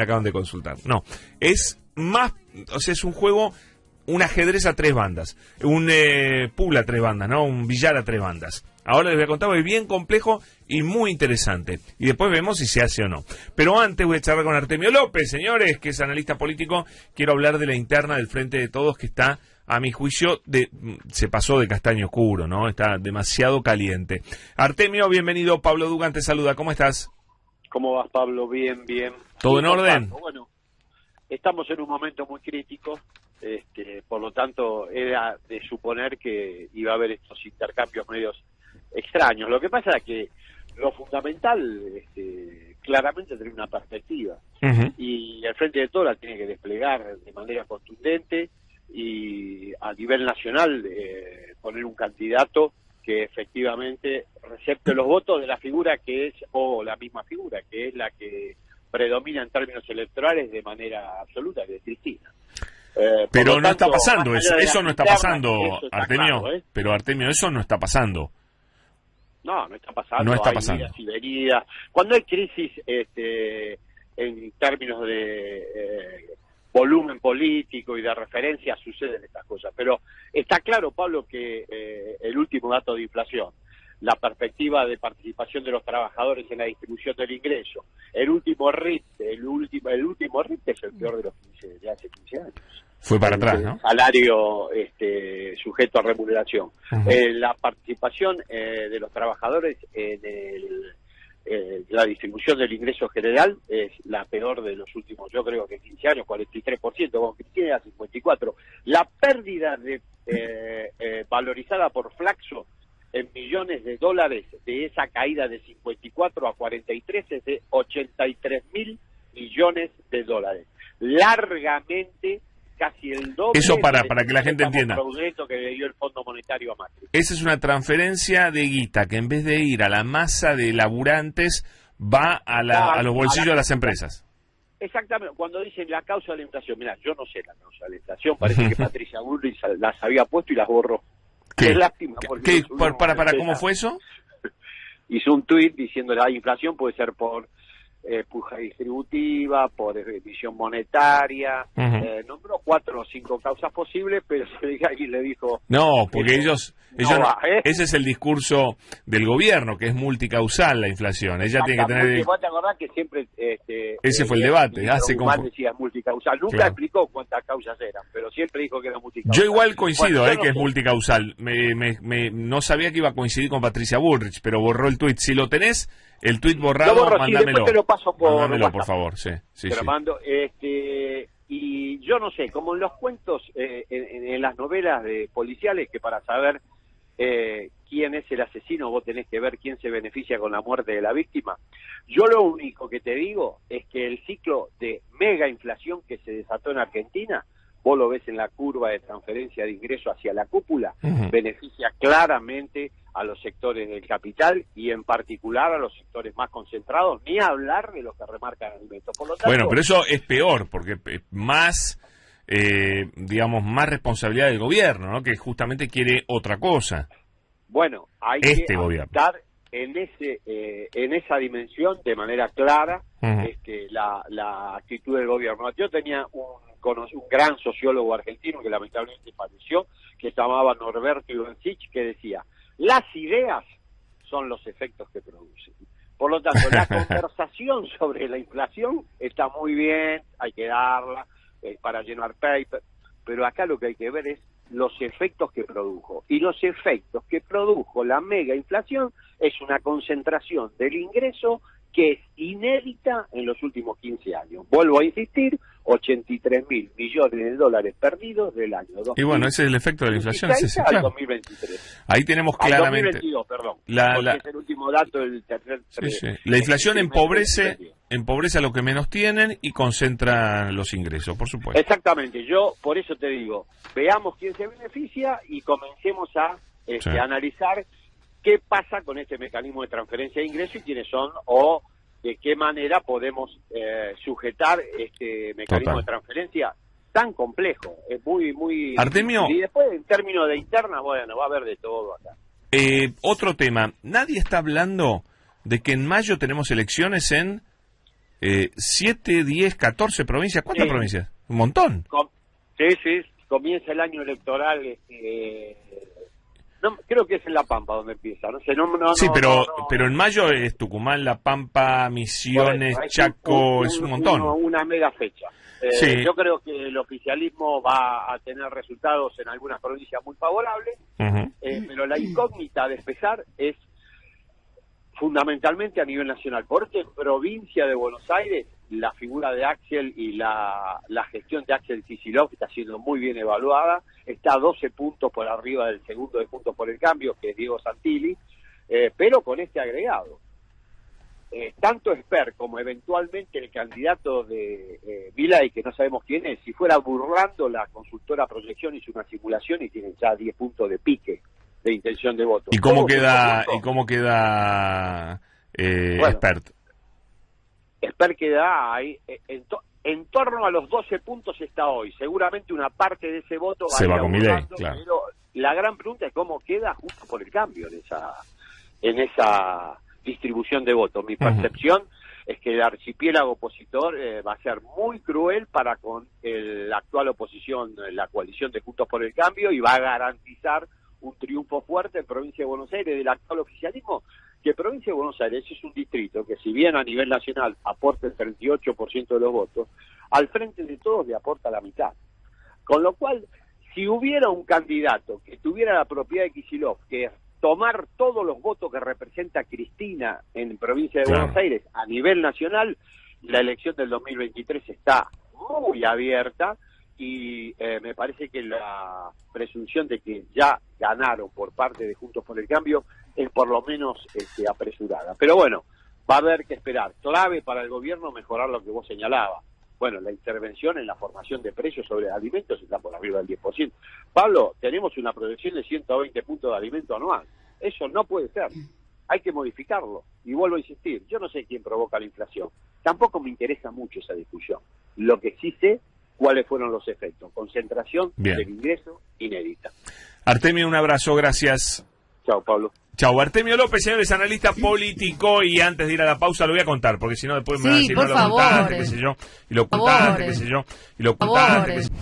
acaban de consultar. No, es más, o sea, es un juego, un ajedrez a 3 bandas, un pool a 3 bandas, ¿no? Un billar a 3 bandas. Ahora les voy a contar, es bien complejo y muy interesante. Y después vemos si se hace o no. Pero antes voy a charlar con Artemio López, señores, que es analista político. Quiero hablar de la interna del Frente de Todos, que está, a mi juicio, se pasó de castaño oscuro, ¿no? Está demasiado caliente. Artemio, bienvenido. Pablo Dugan te saluda. ¿Cómo estás? ¿Cómo vas, Pablo? Bien, bien. ¿Todo en orden? Bueno, estamos en un momento muy crítico. Por lo tanto, era de suponer que iba a haber estos intercambios medios extraños. Lo que pasa es que lo fundamental, claramente, es tener una perspectiva. Y el Frente de Todos la tiene que desplegar de manera contundente y a nivel nacional poner un candidato que efectivamente recepte los votos de la figura que es, o la misma figura, que es la que predomina en términos electorales de manera absoluta, que es Cristina. Pero no está pasando eso no está pasando, Artemio. Claro, Pero Artemio, eso no está pasando. No está pasando. No está hay pasando. idas y venidas. Cuando hay crisis en términos de volumen político y de referencia, suceden estas cosas. Pero está claro, Pablo, que el último dato de inflación, la perspectiva de participación de los trabajadores en la distribución del ingreso, el último RIT es el peor de hace 15 años. Fue para atrás, ¿no? Salario sujeto a remuneración. La participación de los trabajadores en la distribución del ingreso general es la peor de los últimos, yo creo que 15 años, 43%, con Cristina era 54%. La pérdida valorizada por Flaxo en millones de dólares de esa caída de 54 a 43 es de 83.000 millones de dólares. Largamente, casi el doble. Eso para que la gente entienda. Que le dio el Fondo Monetario a Macri. Esa es una transferencia de guita que en vez de ir a la masa de laburantes va a los bolsillos de las empresas. Exactamente. Cuando dicen la causa de la inflación, mira, yo no sé la causa de la inflación, parece que Patricia Bullrich las había puesto y las borró. ¿Qué? Es lástima. ¿Para cómo fue eso? Hizo un tuit diciendo la inflación puede ser por puja distributiva, por emisión monetaria, nombró 4 o 5 causas posibles, pero alguien le dijo... No, porque ese ese es el discurso del gobierno, que es multicausal la inflación. Ella tiene que tener... ¿Vos te acordás que siempre... ese fue el debate. Decía multicausal. Nunca explicó cuántas causas eran, pero siempre dijo que era multicausal. Yo igual coincido, que es multicausal. No sabía que iba a coincidir con Patricia Bullrich, pero borró el tuit. Si lo tenés... El tuit borrado, mándamelo. Te lo paso mándamelo, por favor, sí. Te lo mando. Y yo no sé, como en los cuentos, en las novelas de policiales, que para saber quién es el asesino, vos tenés que ver quién se beneficia con la muerte de la víctima. Yo lo único que te digo es que el ciclo de mega inflación que se desató en Argentina, vos lo ves en la curva de transferencia de ingreso hacia la cúpula, beneficia claramente a los sectores del capital y en particular a los sectores más concentrados, ni hablar de los que remarcan alimentos. Por lo tanto, bueno, pero eso es peor, porque más, más responsabilidad del gobierno, ¿no? Que justamente quiere otra cosa. Bueno, hay que estar en esa dimensión de manera clara la actitud del gobierno. Yo tenía un gran sociólogo argentino que lamentablemente falleció, que se llamaba Norberto Ivancich, que decía: las ideas son los efectos que producen. Por lo tanto, la conversación sobre la inflación está muy bien, hay que darla para llenar paper, pero acá lo que hay que ver es los efectos que produjo. Y los efectos que produjo la mega inflación es una concentración del ingreso que es inédita en los últimos 15 años. Vuelvo a insistir, 83.000 millones de dólares perdidos del año 2000. Y bueno, ese es el efecto de la inflación. Al 2023. Ahí tenemos claramente... Al 2022, perdón. Es el último dato del tercer... La inflación empobrece a los que menos tienen y concentra los ingresos, por supuesto. Exactamente. Yo, por eso te digo, veamos quién se beneficia y comencemos a analizar qué pasa con este mecanismo de transferencia de ingresos y quiénes son o de qué manera podemos sujetar este mecanismo de transferencia tan complejo. Es muy... Artemio. Y después, en términos de internas, bueno, va a haber de todo acá. Otro tema. Nadie está hablando de que en mayo tenemos elecciones en 7, 10, 14 provincias. ¿Cuántas provincias? Un montón. Sí, comienza el año electoral. No, creo que es en La Pampa donde empieza. No sé, sí, pero en mayo es Tucumán, La Pampa, Misiones, Chaco, es un montón. Una mega fecha. Sí. Yo creo que el oficialismo va a tener resultados en algunas provincias muy favorables, pero la incógnita de empezar es fundamentalmente a nivel nacional, porque en provincia de Buenos Aires la figura de Axel y la gestión de Axel Kicillof está siendo muy bien evaluada, está a 12 puntos por arriba del segundo de Juntos por el Cambio, que es Diego Santilli, pero con este agregado. Tanto Esper como eventualmente el candidato de Milei, que no sabemos quién es, si fuera burlando la consultora Proyección, hizo una simulación y tienen ya 10 puntos de pique de intención de voto. ¿Y cómo queda Esper? Esper queda ahí, en torno a los 12 puntos está hoy. Seguramente una parte de ese voto se va con Milei, claro. Pero la gran pregunta es cómo queda Juntos por el Cambio en esa distribución de votos. Mi percepción es que el archipiélago opositor va a ser muy cruel para con la actual oposición, la coalición de Juntos por el Cambio, y va a garantizar un triunfo fuerte en Provincia de Buenos Aires del actual oficialismo, que Provincia de Buenos Aires es un distrito que, si bien a nivel nacional aporta el 38% de los votos, al Frente de Todos le aporta la mitad. Con lo cual, si hubiera un candidato que tuviera la propiedad de Kicillof, que es tomar todos los votos que representa Cristina en Provincia de Buenos Aires a nivel nacional, la elección del 2023 está muy abierta, y me parece que la presunción de que ya ganaron por parte de Juntos por el Cambio es por lo menos apresurada. Pero bueno, va a haber que esperar. Clave para el gobierno mejorar lo que vos señalabas. Bueno, la intervención en la formación de precios sobre alimentos está por arriba del 10%. Pablo, tenemos una proyección de 120 puntos de alimento anual. Eso no puede ser. Hay que modificarlo. Y vuelvo a insistir, yo no sé quién provoca la inflación. Tampoco me interesa mucho esa discusión. Lo que sí sé, cuáles fueron los efectos. Concentración del ingreso inédita. Artemio, un abrazo, gracias. Chao, Pablo. Chao, Artemio López, señores, analista político, y antes de ir a la pausa lo voy a contar, porque si no después me van a decir, no lo contaste, qué sé yo, y lo contaste, qué sé yo, y lo contaste, qué sé yo.